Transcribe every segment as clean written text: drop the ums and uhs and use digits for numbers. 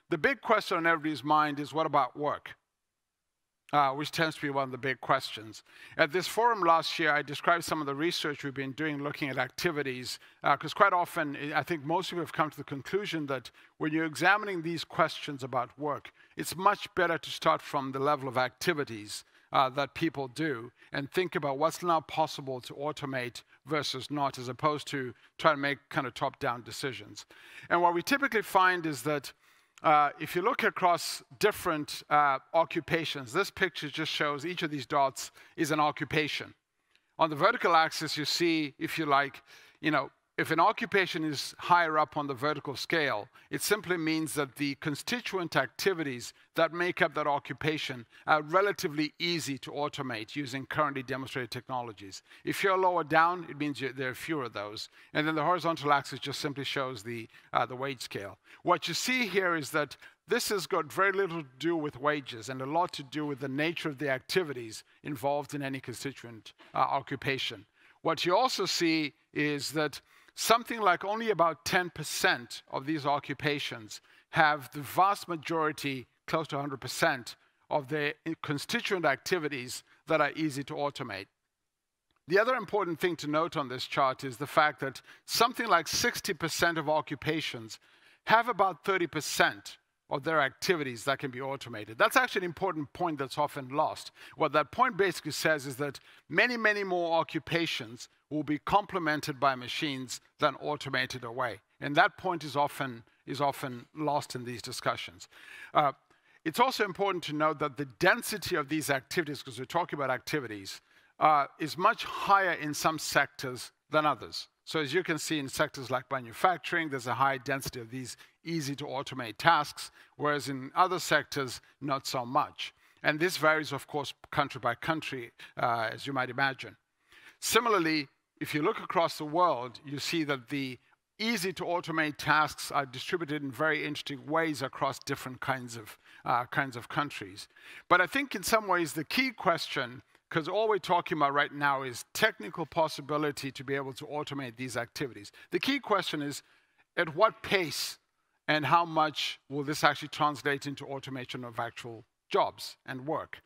the big question on everybody's mind is, what about work? Which tends to be one of the big questions. At this forum last year, I described some of the research we've been doing looking at activities, because quite often, I think most of you have come to the conclusion that when you're examining these questions about work, it's much better to start from the level of activities that people do and think about what's now possible to automate versus not, as opposed to try to make kind of top-down decisions. And what we typically find is that if you look across different occupations, this picture just shows each of these dots is an occupation. On the vertical axis, you see, if you like, if an occupation is higher up on the vertical scale, it simply means that the constituent activities that make up that occupation are relatively easy to automate using currently demonstrated technologies. If you're lower down, it means there are fewer of those. And then the horizontal axis just simply shows the wage scale. What you see here is that this has got very little to do with wages and a lot to do with the nature of the activities involved in any constituent occupation. What you also see is that something like only about 10% of these occupations have the vast majority, close to 100%, of the constituent activities that are easy to automate. The other important thing to note on this chart is the fact that something like 60% of occupations have about 30% of their activities that can be automated. That's actually an important point that's often lost. What that point basically says is that many, many more occupations will be complemented by machines than automated away. And that point is often lost in these discussions. It's also important to note that the density of these activities, because we're talking about activities, is much higher in some sectors than others. So as you can see in sectors like manufacturing, there's a high density of these easy to automate tasks, whereas in other sectors, not so much. And this varies, of course, country by country, as you might imagine. Similarly, if you look across the world, you see that the easy to automate tasks are distributed in very interesting ways across different kinds of countries. But I think in some ways the key question, because all we're talking about right now is technical possibility to be able to automate these activities. The key question is, at what pace and how much will this actually translate into automation of actual jobs and work?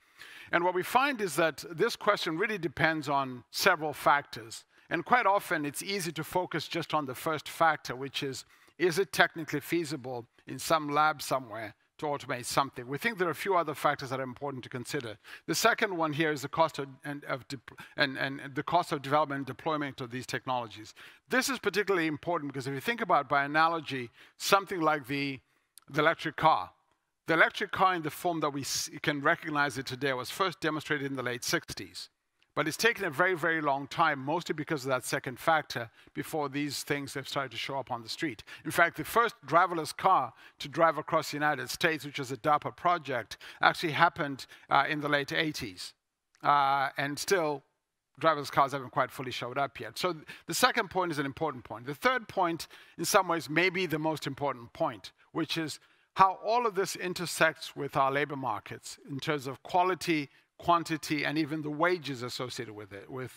And what we find is that this question really depends on several factors. And quite often, it's easy to focus just on the first factor, which is it technically feasible in some lab somewhere to automate something? We think there are a few other factors that are important to consider. The second one here is the cost of the cost of development and deployment of these technologies. This is particularly important because if you think about, by analogy, something like the electric car. The electric car in the form that we can recognize it today was first demonstrated in the late 60s. But it's taken a very, very long time, mostly because of that second factor, before these things have started to show up on the street. In fact, the first driverless car to drive across the United States, which was a DARPA project, actually happened in the late 80s. And still, driverless cars haven't quite fully showed up yet. So the second point is an important point. The third point, in some ways, may be the most important point, which is how all of this intersects with our labor markets in terms of quality, quantity, and even the wages associated with it, with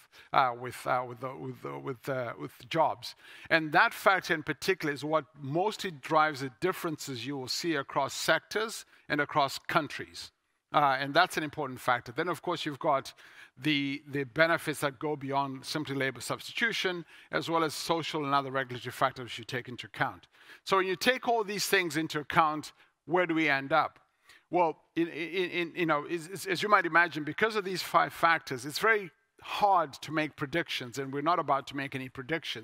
jobs. And that factor in particular is what mostly drives the differences you will see across sectors and across countries. And that's an important factor. Then, of course, you've got the benefits that go beyond simply labor substitution, as well as social and other regulatory factors you take into account. So when you take all these things into account, where do we end up? Well, as you might imagine, because of these 5 factors, it's very hard to make predictions, and we're not about to make any predictions.